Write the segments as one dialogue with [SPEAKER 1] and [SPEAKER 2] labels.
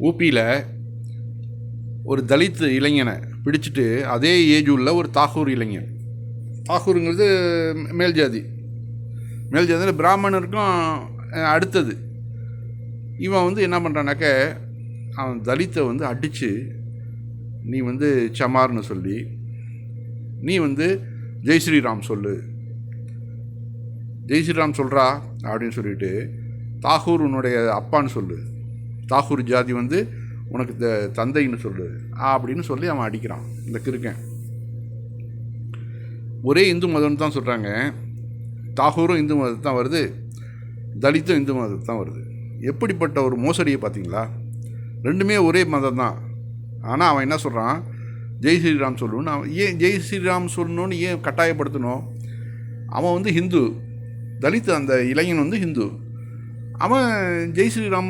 [SPEAKER 1] ஊபியில் ஒரு தலித் இளைஞனை பிடிச்சிட்டு அதே ஏஜ் உள்ள ஒரு தாகூர் இளைஞன், தாகூருங்கிறது மேல் ஜாதியில் பிராமணருக்கும் அடுத்தது. இவன் என்ன பண்ணுறானாக்க, அவன் தலித்தை அடித்து, நீ சமார்னு சொல்லி, நீ ஜெய் ஸ்ரீராம் சொல்லு, ஜெய் ஸ்ரீராம் சொல்கிறா அப்படின்னு சொல்லிட்டு, தாகூர் உன்னுடைய அப்பான்னு சொல்லு, தாகூர் ஜாதி உனக்கு தந்தைன்னு சொல்லு அப்படின்னு சொல்லி அவன் அடிக்கிறான். இந்த கிறுக்கன் ஒரே இந்து மதம்னு தான் சொல்கிறாங்க. தாகூரும் இந்து மதத்தை தான் வருது, தலித்தும் இந்து மதத்தை தான் வருது. எப்படிப்பட்ட ஒரு மோசடியை பார்த்தீங்களா? ரெண்டுமே ஒரே மதம் தான். ஆனால் அவன் என்ன சொல்கிறான், ஜெய் ஸ்ரீராம் சொல்லணுன்னு. அவன் ஏன் ஜெய் ஸ்ரீராம் சொல்லணுன்னு ஏன் கட்டாயப்படுத்தணும்? அவன் ஹிந்து, தலித் அந்த இளைஞன் ஹிந்து. அவன் ஜெய் ஸ்ரீராம்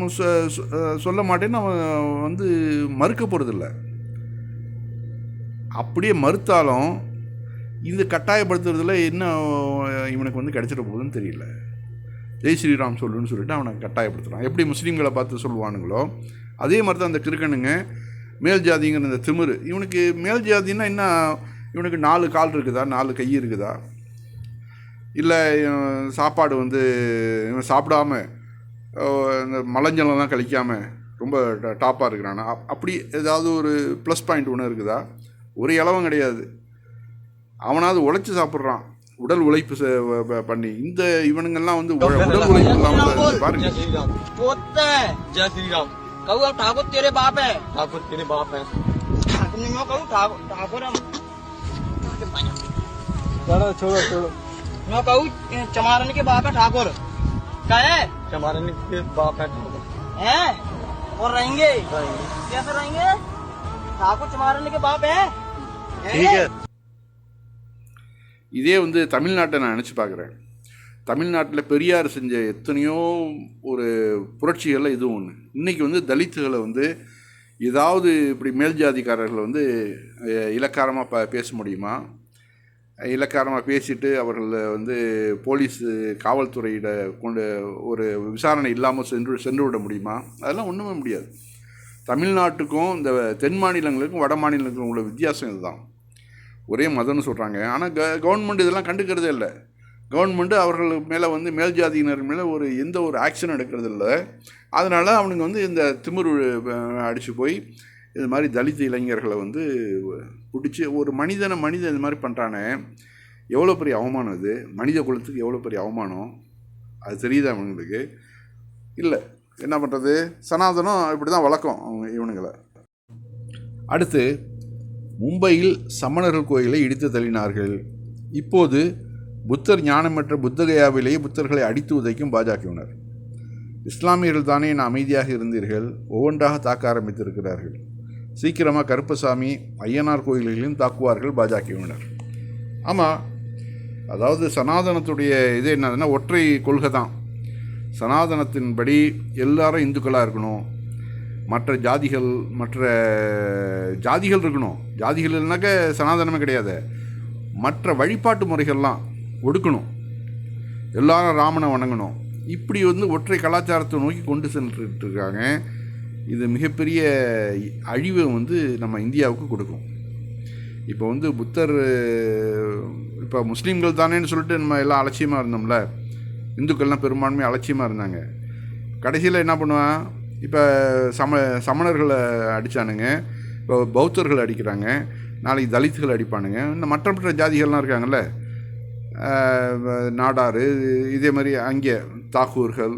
[SPEAKER 1] சொல்ல மாட்டேன்னு அவன் மறுக்க போகிறதில்ல. அப்படியே மறுத்தாலும் இது கட்டாயப்படுத்துறதுல என்ன இவனுக்கு கிடைச்சிட போகுதுன்னு தெரியல. ஜெய் ஸ்ரீராம் சொல்லுன்னு சொல்லிட்டு அவனை கட்டாயப்படுத்துகிறான். எப்படி முஸ்லீம்களை பார்த்து சொல்லுவானுங்களோ அதே மாதிரி தான் அந்த கிறுக்கனுங்க மேல் ஜாதிங்கிற இந்த திமிரு. இவனுக்கு மேல் ஜாதின்னா என்ன, இவனுக்கு 4 கால் இருக்குதா, 4 கை இருக்குதா, இல்லை சாப்பாடு இவன் சாப்பிடாம இந்த மலஞ்சலம்லாம் கழிக்காமல் ரொம்ப டாப்பாக இருக்கிறானா, அப்படி ஏதாவது ஒரு ப்ளஸ் பாயிண்ட் ஒன்று இருக்குதா? ஒரு இலவம் கிடையாது. அவனாவது உழைச்சி சாப்பிட்றான், உடல் உழைப்பு பண்ணி. இந்த இவனுங்கெல்லாம் உடல் உழைப்பு இல்லாமல் பாருங்க.
[SPEAKER 2] चमारन के बाप है ठाकुर, क्या है? चमारन के बाप है ठाकुर हैं, और रहेंगे कैसे रहेंगे? ठाकुर चमारन के बाप है, ठीक है.
[SPEAKER 1] இதே தமிழ்நாட்டை நான் நினச்சி பார்க்குறேன். தமிழ்நாட்டில் பெரியார் செஞ்ச எத்தனையோ ஒரு புரட்சிகளில் இதுவும் ஒன்று. இன்றைக்கி தலித்துகளை ஏதாவது இப்படி மேல் ஜாதிக்காரர்கள் இலக்காரமாக பேச முடியுமா? இலக்காரமாக பேசிட்டு அவர்கள் போலீஸ் காவல்துறையிட கொண்டு ஒரு விசாரணை இல்லாமல் சென்று விட முடியுமா? அதெல்லாம் ஒன்றுமே முடியாது. தமிழ்நாட்டுக்கும் இந்த தென் மாநிலங்களுக்கும் வட மாநிலங்களுக்கும் உள்ள வித்தியாசம் இதுதான். ஒரே மதம்னு சொல்கிறாங்க, ஆனால் கவர்மெண்ட் இதெல்லாம் கண்டுக்கிறதே இல்லை. கவர்மெண்ட்டு அவர்கள் மேலே மேல் ஜாதியினர் மேலே எந்த ஒரு ஆக்ஷன் எடுக்கிறது இல்லை. அதனால் அவனுங்க இந்த திமிரு அடித்து போய் இது மாதிரி தலித் இளைஞர்களை பிடிச்சி ஒரு மனிதன் இது மாதிரி பண்ணுறானே, எவ்வளோ பெரிய அவமானம் இது, மனித குலத்துக்கு எவ்வளோ பெரிய அவமானம். அது தெரியுது அவங்களுக்கு இல்லை. என்ன பண்ணுறது, சனாதனம் இப்படி தான் வழக்கம் இவனுங்களை. அடுத்து, மும்பையில் சமணர்கள் கோயிலை இடித்து தள்ளினார்கள். இப்போது புத்தர் ஞானமற்ற புத்தகயாவிலேயே புத்தர்களை அடித்து உதைக்கும் பாஜகவினர். இஸ்லாமியர்கள் தானே என அமைதியாக இருந்தீர்கள், ஒவ்வொன்றாக தாக்க ஆரம்பித்திருக்கிறார்கள். சீக்கிரமாக கருப்பசாமி ஐயனார் கோயில்களையும் தாக்குவார்கள் பாஜகவினர். ஆமாம், அதாவது சனாதனத்துடைய இது என்னதுன்னா ஒற்றை கொள்கை தான். சனாதனத்தின்படி எல்லாரும் இந்துக்களாக இருக்கணும், மற்ற ஜாதிகள் இருக்கணும். ஜாதிகள் இல்லைனாக்க சனாதனமே கிடையாது. மற்ற வழிபாட்டு முறைகள்லாம் ஒடுக்கணும், எல்லாரும் ராமனை வணங்கணும். இப்படி ஒற்றை கலாச்சாரத்தை நோக்கி கொண்டு சென்றுட்டுருக்காங்க. இது மிகப்பெரிய அழிவை நம்ம இந்தியாவுக்கு கொடுக்கும். இப்போ புத்தர், இப்போ முஸ்லீம்கள் தானேன்னு சொல்லிட்டு நம்ம எல்லாம் அலட்சியமாக இருந்தோம்ல, இந்துக்கள்லாம் பெரும்பான்மையாக அலட்சியமாக இருந்தாங்க. கடைசியில் என்ன பண்ணுவான், இப்போ சமணர்களை அடித்தானுங்க, இப்போ பௌத்தர்கள் அடிக்கிறாங்க, நாளைக்கு தலித்துகள் அடிப்பானுங்க. இன்னும் மற்ற ஜாதிகள்லாம் இருக்காங்கல்ல, நாடார், இதே மாதிரி அங்கே தாக்கூர்கள்,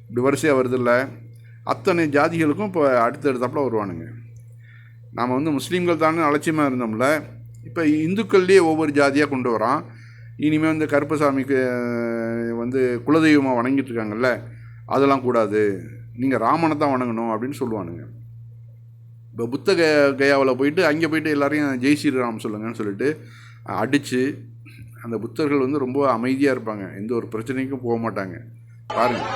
[SPEAKER 1] இப்படி வரிசையாக வருதில்ல, அத்தனை ஜாதிகளுக்கும் இப்போ அடுத்தடுத்தாப்பில் வருவானுங்க. நாம் முஸ்லீம்கள் தானே அலட்சியமாக இருந்தோம்ல, இப்போ இந்துக்கள்லேயே ஒவ்வொரு ஜாதியாக கொண்டு வரான். இனிமேல் கருப்பசாமிக்கு குலதெய்வமாக வணங்கிட்டு இருக்காங்கல்ல, அதெல்லாம் கூடாது, நீங்கள் ராமனை தான் வணங்கணும் அப்படின்னு சொல்லுவானுங்க. இப்போ புத்த கயாவில் போயிட்டு அங்கே போயிட்டு எல்லாரையும் ஜெய் ஸ்ரீராம் சொல்லுங்கன்னு சொல்லிட்டு அடித்து, அந்த புத்தர்கள் ரொம்ப அமைதியாக இருப்பாங்க, எந்த ஒரு பிரச்சனைக்கும் போக மாட்டாங்க. பாருங்கள்,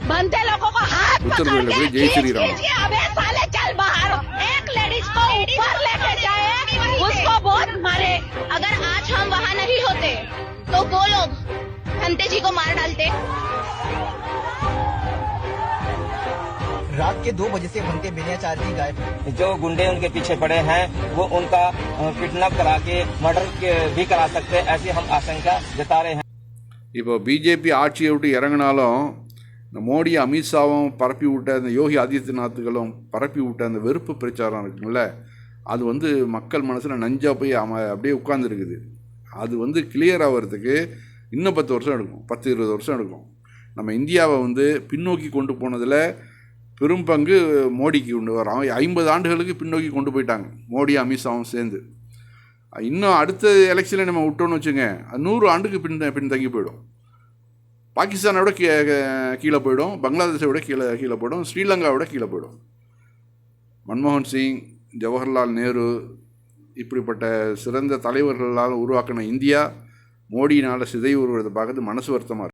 [SPEAKER 3] बनते लोगों को हाथ पकड़ के
[SPEAKER 1] जय श्री राम,
[SPEAKER 3] अबे साले चल बाहर, एक लेडीज को ऊपर लेके जाए, उसको बहुत मारे. अगर आज हम वहाँ
[SPEAKER 4] रात के 2 बजे से उनके बिना चार्ज ही गायब हैं।
[SPEAKER 2] जो गुंडे उनके पीछे पड़े हैं वो उनका किडनैप करा के मर्डर भी करा सकते हैं, ऐसी हम आशंका जता रहे हैं।
[SPEAKER 1] இப்போ பிஜேபி ஆட்சியை விட்டு இறங்கினாலும் இந்த மோடி அமித்ஷாவும் பரப்பி விட்ட இந்த யோகி ஆதித்யநாத்துகளும் பரப்பி விட்ட அந்த வெறுப்பு பிரச்சாரம் இருக்குங்கள, அது வந்து மக்கள் மனசில் நஞ்சா போய் அப்படியே உட்கார்ந்துருக்குது. அது வந்து கிளியர் ஆகிறதுக்கு இன்னும் 10 வருஷம் எடுக்கும், 10-20 வருஷம் எடுக்கும். நம்ம இந்தியாவை வந்து பின்னோக்கி கொண்டு போனதில் பெரும் பங்கு மோடிக்கு கொண்டு வரோம். 50 ஆண்டுகளுக்கு பின்னோக்கி கொண்டு போயிட்டாங்க மோடி அமித்ஷாவும் சேர்ந்து. இன்னும் அடுத்த எலெக்ஷனில் நம்ம விட்டோன்னு வச்சுங்க, 100 ஆண்டுக்கு பின்தங்கி போயிடும். பாகிஸ்தானை விட கீழே போயிடும், பங்களாதேஷை விட கீழே போயிடும், ஸ்ரீலங்காவை விட கீழே போயிடும். மன்மோகன் சிங், ஜவஹர்லால் நேரு இப்படிப்பட்ட சிறந்த தலைவர்களால் உருவாக்கின இந்தியா மோடியினால் சிதைவுறதை பார்க்கறது மனசு வருத்தமாக இருக்குது.